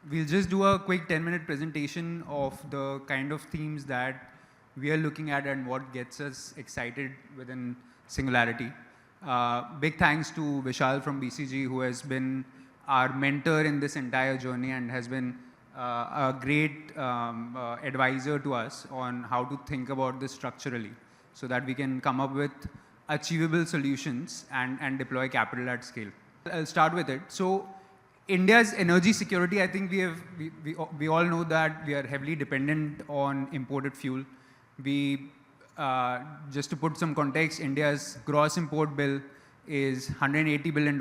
We'll just do a quick 10-minute presentation of the kind of themes that we are looking at and what gets us excited within Singularity. Big thanks to Vishal from BCG, who has been our mentor in this entire journey and has been a great advisor to us on how to think about this structurally so that we can come up with achievable solutions and deploy capital at scale. I'll start with it. So India's energy security, I think we all know that we are heavily dependent on imported fuel. Just to put some context, India's gross import bill is $180 billion.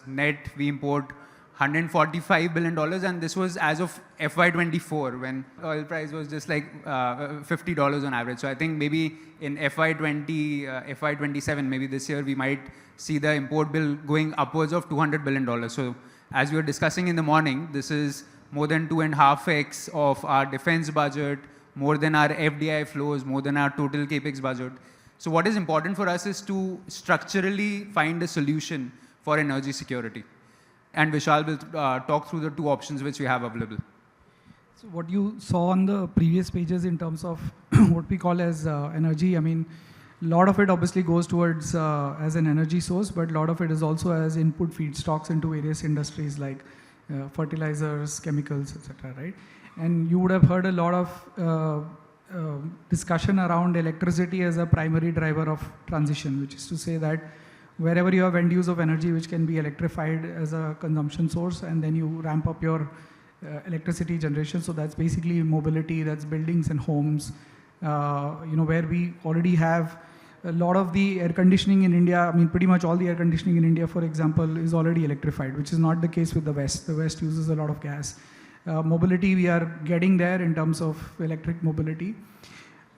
Net, we import $145 billion, and this was as of FY24 when oil price was just like $50 on average. So I think maybe in FY27, maybe this year, we might see the import bill going upwards of $200 billion. So as we were discussing in the morning, this is more than 2.5x of our defense budget, more than our FDI flows, more than our total capex budget. So what is important for us is to structurally find a solution for energy security. And Vishal will talk through the two options which we have available. So what you saw on the previous pages in terms of what we call as energy, I mean, a lot of it obviously goes towards as an energy source, but a lot of it is also as input feedstocks into various industries like fertilizers, chemicals, etc. Right? And you would have heard a lot of discussion around electricity as a primary driver of transition, which is to say that wherever you have end use of energy which can be electrified as a consumption source, and then you ramp up your electricity generation. So that's basically mobility, that's buildings and homes, where we already have a lot of the air conditioning in India. I mean, pretty much all the air conditioning in India, for example, is already electrified, which is not the case with the West. The West uses a lot of gas. Mobility, we are getting there in terms of electric mobility.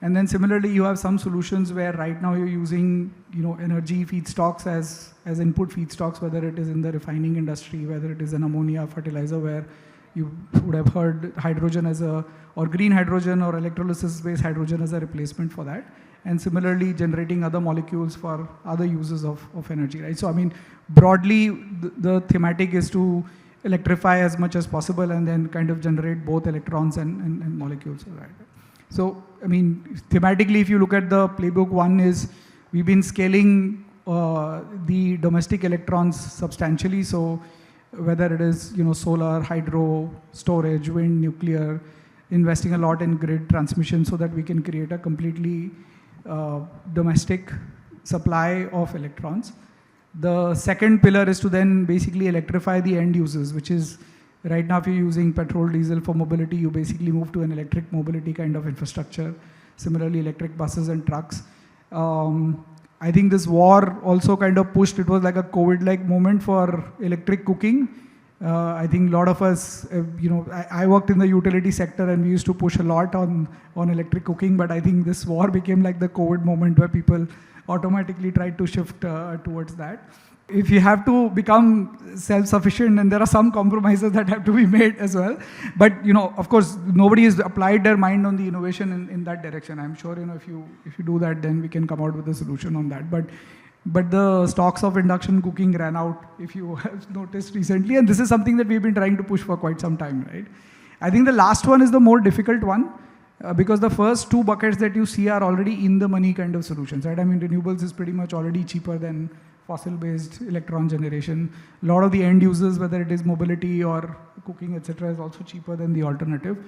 And then similarly, you have some solutions where right now you're using, energy feedstocks as input feedstocks, whether it is in the refining industry, whether it is an ammonia fertilizer, where you would have heard hydrogen or green hydrogen or electrolysis-based hydrogen as a replacement for that. And similarly, generating other molecules for other uses of energy, right? So, I mean, broadly, the thematic is to electrify as much as possible and then kind of generate both electrons and molecules, right? So, I mean, thematically, if you look at the playbook, one is we've been scaling the domestic electrons substantially. So whether it is, solar, hydro, storage, wind, nuclear, investing a lot in grid transmission so that we can create a completely domestic supply of electrons. The second pillar is to then basically electrify the end users, which is right now if you're using petrol, diesel for mobility, you basically move to an electric mobility kind of infrastructure. Similarly, electric buses and trucks. I think this war also kind of pushed, it was like a COVID-like moment for electric cooking. I think a lot of us, I worked in the utility sector and we used to push a lot on electric cooking, but I think this war became like the COVID moment where people automatically tried to shift towards that. If you have to become self-sufficient, and there are some compromises that have to be made as well. But, of course, nobody has applied their mind on the innovation in that direction. I'm sure, if you do that, then we can come out with a solution on that. But the stocks of induction cooking ran out, if you have noticed recently. And this is something that we've been trying to push for quite some time, right? I think the last one is the more difficult one. Because the first two buckets that you see are already in the money kind of solutions, right? I mean, renewables is pretty much already cheaper than fossil-based electron generation. A lot of the end users, whether it is mobility or cooking, etc., is also cheaper than the alternative.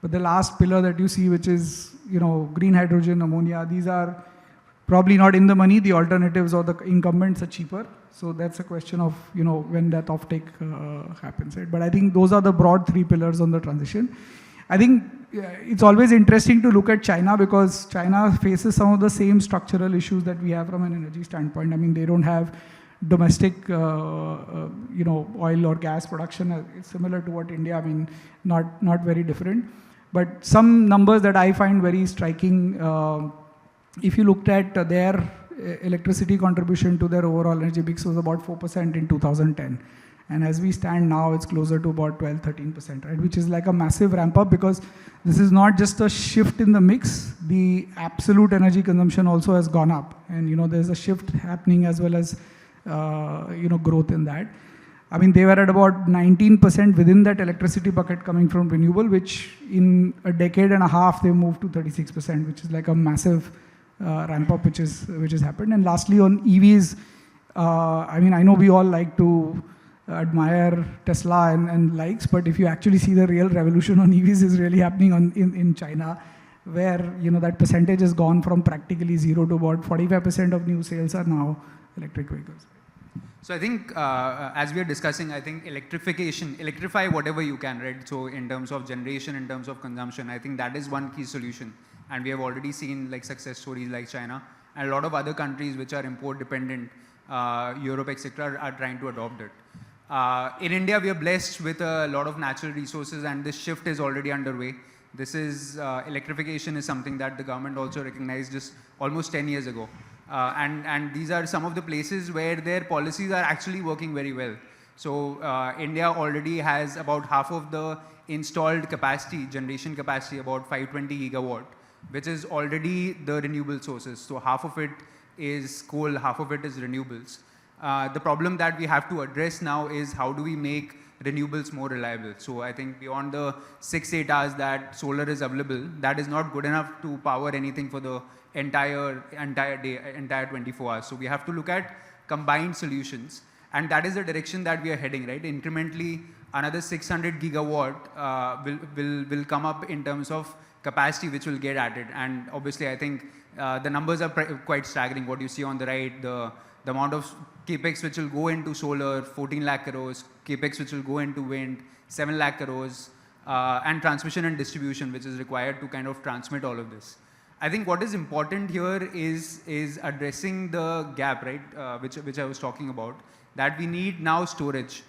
But the last pillar that you see, which is, green hydrogen, ammonia, these are probably not in the money. The alternatives or the incumbents are cheaper. So that's a question of, when that offtake happens, right? But I think those are the broad three pillars on the transition. I think it's always interesting to look at China because China faces some of the same structural issues that we have from an energy standpoint. I mean, they don't have domestic, oil or gas production. It's similar to what India, I mean, not very different. But some numbers that I find very striking, if you looked at their electricity contribution to their overall energy mix was about 4% in 2010. And as we stand now, it's closer to about 12-13%, right? Which is like a massive ramp up because this is not just a shift in the mix. The absolute energy consumption also has gone up. And, there's a shift happening as well as, growth in that. I mean, they were at about 19% within that electricity bucket coming from renewable, which in a decade and a half, they moved to 36%, which is like a massive ramp up, which has happened. And lastly, on EVs, I mean, I know we all like to admire Tesla and likes, but if you actually see the real revolution on EVs is really happening in China, where that percentage has gone from practically zero to about 45% of new sales are now electric vehicles. So I think, as we are discussing, I think electrify whatever you can, right? So in terms of generation, in terms of consumption, I think that is one key solution. And we have already seen like success stories like China and a lot of other countries which are import dependent, Europe, etc., are trying to adopt it. In India, we are blessed with a lot of natural resources, and this shift is already underway. This is electrification is something that the government also recognized just almost 10 years ago. And these are some of the places where their policies are actually working very well. So India already has about half of the installed capacity, generation capacity, about 520 gigawatt, which is already the renewable sources. So half of it is coal, half of it is renewables. The problem that we have to address now is how do we make renewables more reliable. So I think beyond the 6-8 hours that solar is available, that is not good enough to power anything for the entire day, entire 24 hours. So we have to look at combined solutions, and that is the direction that we are heading, right? Incrementally, another 600 gigawatt will come up in terms of capacity which will get added. And obviously, I think the numbers are quite staggering. What you see on the right, the amount of capex which will go into solar, 14 lakh crores, capex which will go into wind, 7 lakh crores, and transmission and distribution, which is required to kind of transmit all of this. I think what is important here is addressing the gap, right, which I was talking about, that we need now storage.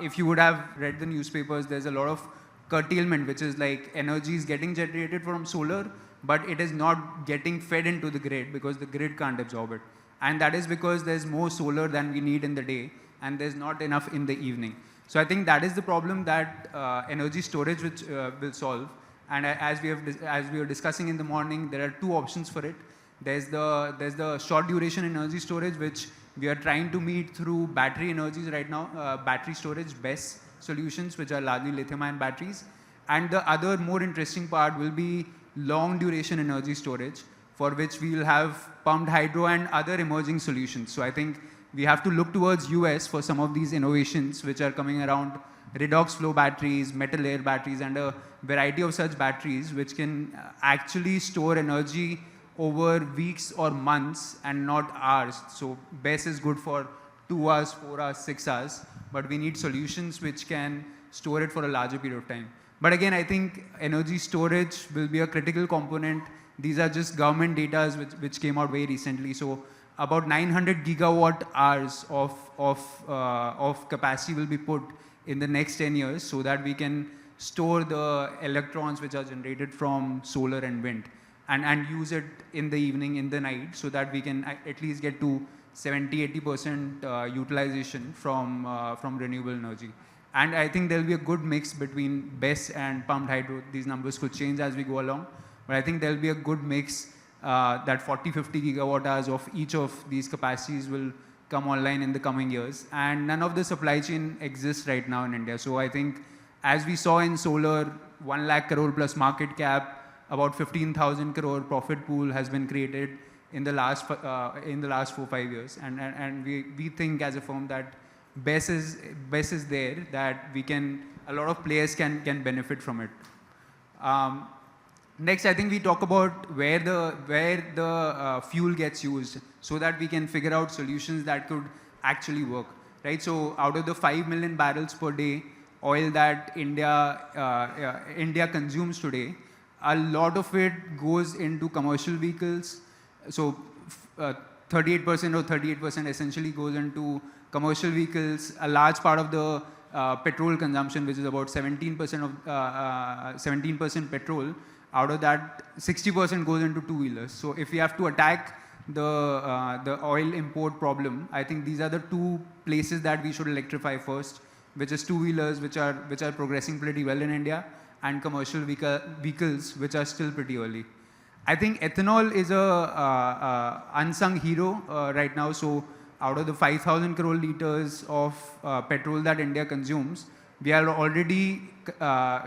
If you would have read the newspapers, there's a lot of curtailment, which is like energy is getting generated from solar, but it is not getting fed into the grid because the grid can't absorb it. And that is because there's more solar than we need in the day, and there's not enough in the evening. So I think that is the problem that energy storage which will solve. And as we were discussing in the morning, there are two options for it. There's the short duration energy storage, which we are trying to meet through battery energies right now, battery storage, BESS solutions, which are largely lithium-ion batteries. And the other more interesting part will be long duration energy storage, for which we will have pumped hydro and other emerging solutions. So I think we have to look towards US for some of these innovations which are coming around, redox flow batteries, metal air batteries, and a variety of such batteries which can actually store energy over weeks or months and not hours. So BESS is good for 2 hours, 4 hours, 6 hours, but we need solutions which can store it for a larger period of time. But again, I think energy storage will be a critical component. These are just government data which came out very recently. So about 900 gigawatt hours of capacity will be put in the next 10 years so that we can store the electrons which are generated from solar and wind and use it in the evening, in the night, so that we can at least get to 70-80% utilization from renewable energy. And I think there will be a good mix between BESS and pumped hydro. These numbers could change as we go along, but I think there will be a good mix that 40-50 gigawatt hours of each of these capacities will come online in the coming years. And none of the supply chain exists right now in India. So I think as we saw in solar, 1 lakh crore plus market cap, about 15,000 crore profit pool has been created in the last 4-5 years. And we think as a firm that BESS is there, that a lot of players can benefit from it. Next, I think we talk about where the fuel gets used, so that we can figure out solutions that could actually work, right? So out of the 5 million barrels per day oil that India consumes today, a lot of it goes into commercial vehicles. So 38% or 38% essentially goes into commercial vehicles. A large part of the petrol consumption, which is about 17% petrol, out of that 60% goes into two-wheelers. So if we have to attack the oil import problem, I think these are the two places that we should electrify first, which is two-wheelers, which are progressing pretty well in India, and commercial vehicles, which are still pretty early. I think ethanol is a unsung hero right now. So out of the 5,000 crore liters of petrol that India consumes, we are already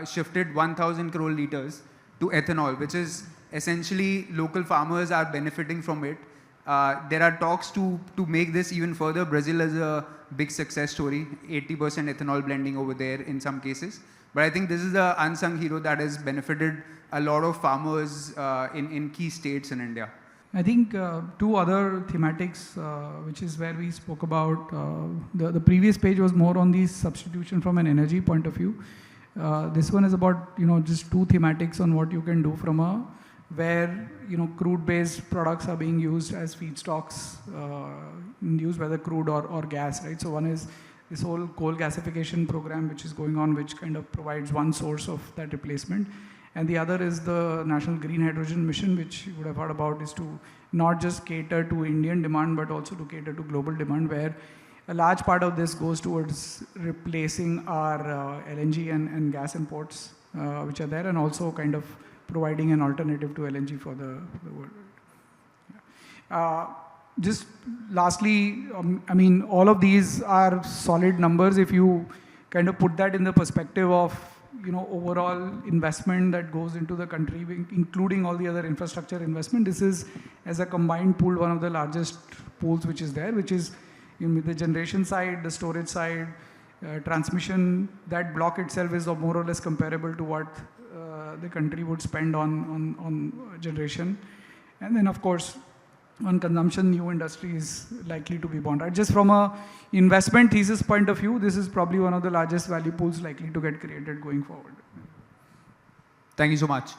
shifted 1,000 crore liters to ethanol, which is essentially local farmers are benefiting from it. There are talks to make this even further. Brazil is a big success story, 80% ethanol blending over there in some cases. But I think this is the unsung hero that has benefited a lot of farmers in key states in India. I think two other thematics, which is where we spoke about, the previous page was more on the substitution from an energy point of view. This one is about, just two thematics on what you can do from where, crude-based products are being used as feedstocks, used whether crude or gas, right? So one is this whole coal gasification program, which is going on, which kind of provides one source of that replacement. And the other is the National Green Hydrogen Mission, which you would have heard about, is to not just cater to Indian demand, but also to cater to global demand, where a large part of this goes towards replacing our LNG and gas imports, which are there, and also kind of providing an alternative to LNG for the world. Just lastly, all of these are solid numbers. If you kind of put that in the perspective of overall investment that goes into the country, including all the other infrastructure investment, this is, as a combined pool, one of the largest pools which is there, which is the generation side, the storage side, transmission. That block itself is more or less comparable to what the country would spend on generation. And then, of course, on consumption, new industry is likely to be born. Right? Just from a investment thesis point of view, this is probably one of the largest value pools likely to get created going forward. Thank you so much.